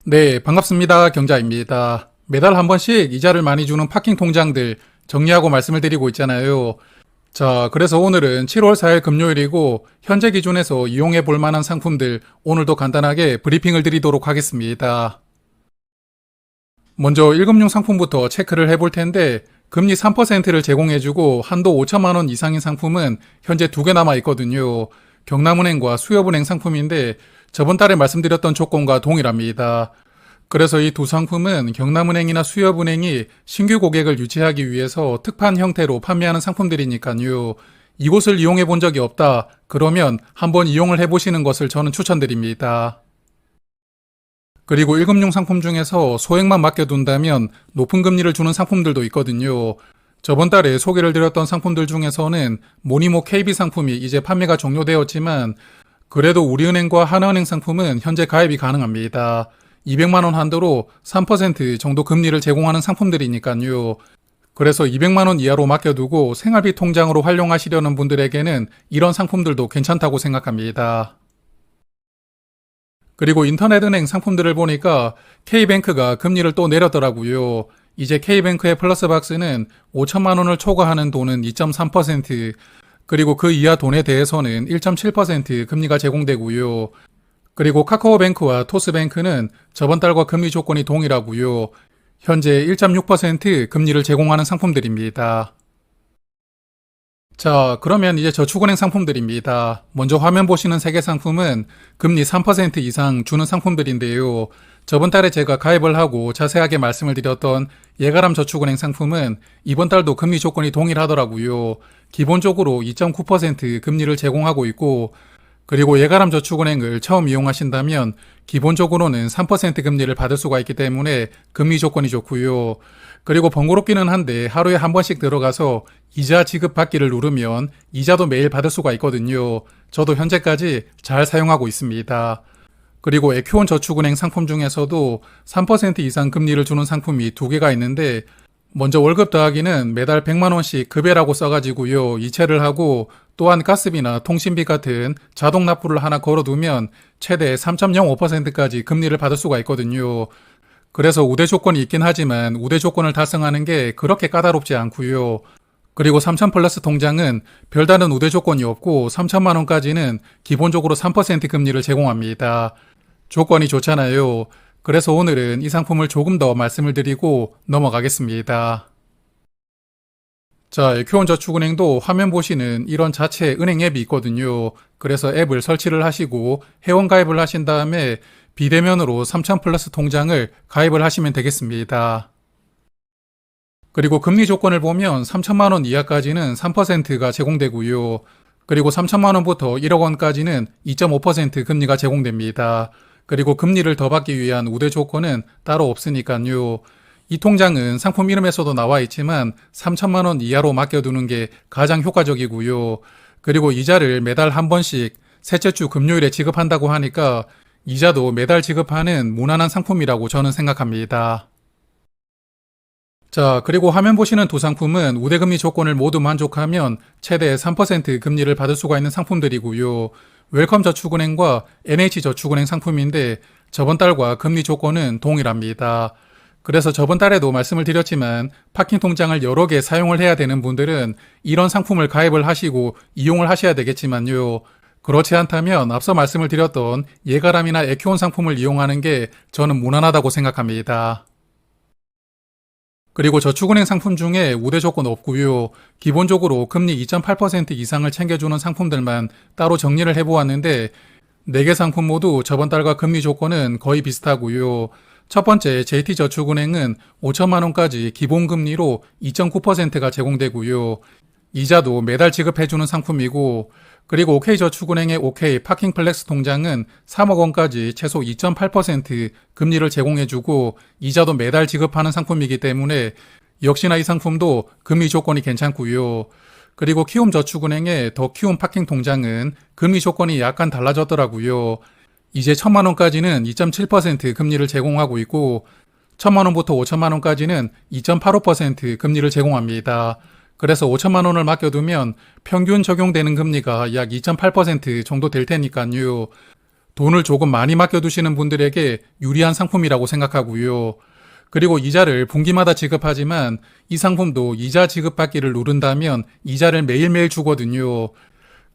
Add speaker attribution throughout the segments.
Speaker 1: 네, 반갑습니다. 경자입니다. 매달 한 번씩 이자를 많이 주는 파킹 통장들 정리하고 말씀을 드리고 있잖아요. 자, 그래서 오늘은 7월 4일 금요일이고 현재 기준에서 이용해 볼 만한 상품들 오늘도 간단하게 브리핑을 드리도록 하겠습니다. 먼저 1금융 상품부터 체크를 해볼 텐데 금리 3%를 제공해주고 한도 5천만 원 이상인 상품은 현재 2개 남아 있거든요. 경남은행과 수협은행 상품인데 저번 달에 말씀드렸던 조건과 동일합니다. 그래서 이 두 상품은 경남은행이나 수협은행이 신규 고객을 유치하기 위해서 특판 형태로 판매하는 상품들이니까요. 이곳을 이용해 본 적이 없다. 그러면 한번 이용을 해보시는 것을 저는 추천드립니다. 그리고 1금융 상품 중에서 소액만 맡겨둔다면 높은 금리를 주는 상품들도 있거든요. 저번 달에 소개를 드렸던 상품들 중에서는 모니모 KB 상품이 이제 판매가 종료되었지만 그래도 우리은행과 하나은행 상품은 현재 가입이 가능합니다. 200만원 한도로 3% 정도 금리를 제공하는 상품들이니까요. 그래서 200만원 이하로 맡겨두고 생활비 통장으로 활용하시려는 분들에게는 이런 상품들도 괜찮다고 생각합니다. 그리고 인터넷은행 상품들을 보니까 K뱅크가 금리를 또 내렸더라고요. 이제 K뱅크의 플러스박스는 5천만 원을 초과하는 돈은 2.3%, 그리고 그 이하 돈에 대해서는 1.7% 금리가 제공되고요. 그리고 카카오뱅크와 토스뱅크는 저번 달과 금리 조건이 동일하고요. 현재 1.6% 금리를 제공하는 상품들입니다. 자, 그러면 이제 저축은행 상품들입니다. 먼저 화면 보시는 3개 상품은 금리 3% 이상 주는 상품들인데요. 저번 달에 제가 가입을 하고 자세하게 말씀을 드렸던 예가람 저축은행 상품은 이번 달도 금리 조건이 동일하더라고요. 기본적으로 2.9% 금리를 제공하고 있고, 그리고 예가람 저축은행을 처음 이용하신다면 기본적으로는 3% 금리를 받을 수가 있기 때문에 금리 조건이 좋고요. 그리고 번거롭기는 한데 하루에 한 번씩 들어가서 이자 지급 받기를 누르면 이자도 매일 받을 수가 있거든요. 저도 현재까지 잘 사용하고 있습니다. 그리고 에큐온 저축은행 상품 중에서도 3% 이상 금리를 주는 상품이 2개가 있는데 먼저 월급 더하기는 매달 100만원씩 급여라고 써가지고요. 이체를 하고 또한 가스비나 통신비 같은 자동 납부를 하나 걸어두면 최대 3.05%까지 금리를 받을 수가 있거든요. 그래서 우대 조건이 있긴 하지만 우대 조건을 달성하는 게 그렇게 까다롭지 않고요. 그리고 3000 플러스 통장은 별다른 우대 조건이 없고 3천만 원까지는 기본적으로 3% 금리를 제공합니다. 조건이 좋잖아요. 그래서 오늘은 이 상품을 조금 더 말씀을 드리고 넘어가겠습니다. 자, 에큐온 저축은행도 화면 보시는 이런 자체 은행 앱이 있거든요. 그래서 앱을 설치를 하시고 회원 가입을 하신 다음에 비대면으로 3000 플러스 통장을 가입을 하시면 되겠습니다. 그리고 금리 조건을 보면 3천만 원 이하까지는 3%가 제공되고요. 그리고 3천만 원부터 1억 원까지는 2.5% 금리가 제공됩니다. 그리고 금리를 더 받기 위한 우대 조건은 따로 없으니까요. 이 통장은 상품 이름에서도 나와 있지만 3천만 원 이하로 맡겨두는 게 가장 효과적이고요. 그리고 이자를 매달 한 번씩 셋째 주 금요일에 지급한다고 하니까 이자도 매달 지급하는 무난한 상품이라고 저는 생각합니다. 자, 그리고 화면 보시는 두 상품은 우대금리 조건을 모두 만족하면 최대 3% 금리를 받을 수가 있는 상품들이고요. 웰컴 저축은행과 NH 저축은행 상품인데 저번 달과 금리 조건은 동일합니다. 그래서 저번 달에도 말씀을 드렸지만 파킹 통장을 여러 개 사용을 해야 되는 분들은 이런 상품을 가입을 하시고 이용을 하셔야 되겠지만요. 그렇지 않다면 앞서 말씀을 드렸던 예가람이나 에큐온 상품을 이용하는 게 저는 무난하다고 생각합니다. 그리고 저축은행 상품 중에 우대 조건 없고요. 기본적으로 금리 2.8% 이상을 챙겨주는 상품들만 따로 정리를 해보았는데 4개 상품 모두 저번 달과 금리 조건은 거의 비슷하고요. 첫 번째 JT저축은행은 5천만 원까지 기본금리로 2.9%가 제공되고요. 이자도 매달 지급해주는 상품이고, 그리고 OK저축은행의 OK 파킹플렉스 통장은 3억 원까지 최소 2.8% 금리를 제공해주고 이자도 매달 지급하는 상품이기 때문에 역시나 이 상품도 금리 조건이 괜찮고요. 그리고 키움저축은행의 더 키움 파킹 통장은 금리 조건이 약간 달라졌더라고요. 이제 1천만 원까지는 2.7% 금리를 제공하고 있고 1천만 원부터 5천만 원까지는 2.85% 금리를 제공합니다. 그래서 5천만 원을 맡겨두면 평균 적용되는 금리가 약 2.8% 정도 될 테니까요. 돈을 조금 많이 맡겨두시는 분들에게 유리한 상품이라고 생각하고요. 그리고 이자를 분기마다 지급하지만 이 상품도 이자 지급받기를 누른다면 이자를 매일매일 주거든요.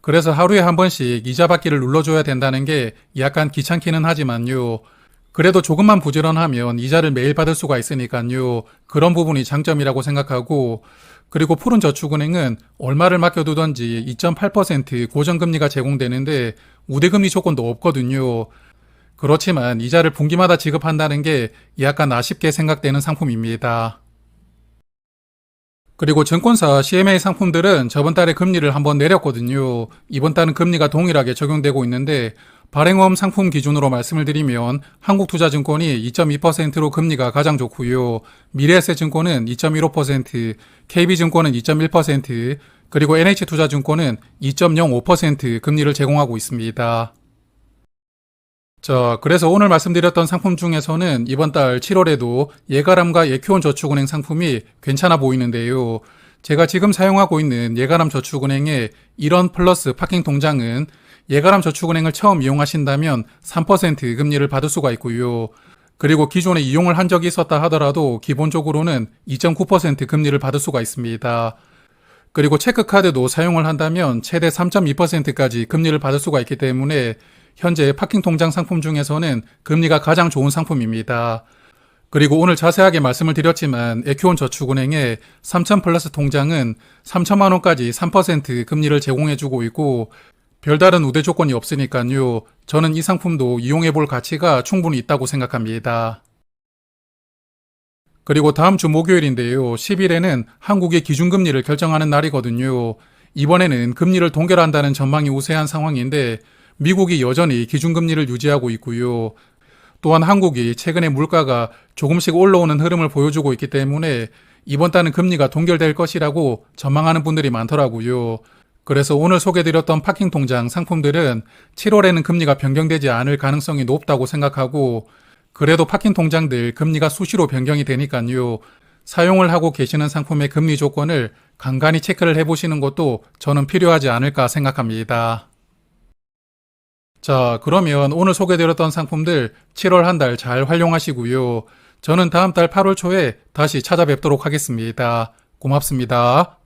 Speaker 1: 그래서 하루에 한 번씩 이자 받기를 눌러줘야 된다는 게 약간 귀찮기는 하지만요. 그래도 조금만 부지런하면 이자를 매일 받을 수가 있으니까요. 그런 부분이 장점이라고 생각하고, 그리고 푸른저축은행은 얼마를 맡겨두던지 2.8% 고정금리가 제공되는데 우대금리 조건도 없거든요. 그렇지만 이자를 분기마다 지급한다는 게 약간 아쉽게 생각되는 상품입니다. 그리고 증권사 CMA 상품들은 저번 달에 금리를 한번 내렸거든요. 이번 달은 금리가 동일하게 적용되고 있는데 발행어음 상품 기준으로 말씀을 드리면 한국투자증권이 2.2%로 금리가 가장 좋고요. 미래에셋증권은 2.15%, KB증권은 2.1%, 그리고 NH투자증권은 2.05% 금리를 제공하고 있습니다. 자, 그래서 오늘 말씀드렸던 상품 중에서는 이번 달 7월에도 예가람과 예큐온저축은행 상품이 괜찮아 보이는데요. 제가 지금 사용하고 있는 예가람 저축은행의 1원 플러스 파킹 통장은 예가람 저축은행을 처음 이용하신다면 3% 금리를 받을 수가 있고요. 그리고 기존에 이용을 한 적이 있었다 하더라도 기본적으로는 2.9% 금리를 받을 수가 있습니다. 그리고 체크카드도 사용을 한다면 최대 3.2%까지 금리를 받을 수가 있기 때문에 현재 파킹 통장 상품 중에서는 금리가 가장 좋은 상품입니다. 그리고 오늘 자세하게 말씀을 드렸지만 에큐온 저축은행의 3천 플러스 통장은 3천만 원까지 3% 금리를 제공해주고 있고 별다른 우대 조건이 없으니까요. 저는 이 상품도 이용해 볼 가치가 충분히 있다고 생각합니다. 그리고 다음 주 목요일인데요. 10일에는 한국의 기준금리를 결정하는 날이거든요. 이번에는 금리를 동결한다는 전망이 우세한 상황인데 미국이 여전히 기준금리를 유지하고 있고요. 또한 한국이 최근에 물가가 조금씩 올라오는 흐름을 보여주고 있기 때문에 이번 달은 금리가 동결될 것이라고 전망하는 분들이 많더라고요. 그래서 오늘 소개드렸던 파킹 통장 상품들은 7월에는 금리가 변경되지 않을 가능성이 높다고 생각하고 그래도 파킹 통장들 금리가 수시로 변경이 되니까요. 사용을 하고 계시는 상품의 금리 조건을 간간히 체크를 해보시는 것도 저는 필요하지 않을까 생각합니다. 자, 그러면 오늘 소개드렸던 상품들 7월 한 달 잘 활용하시고요. 저는 다음 달 8월 초에 다시 찾아뵙도록 하겠습니다. 고맙습니다.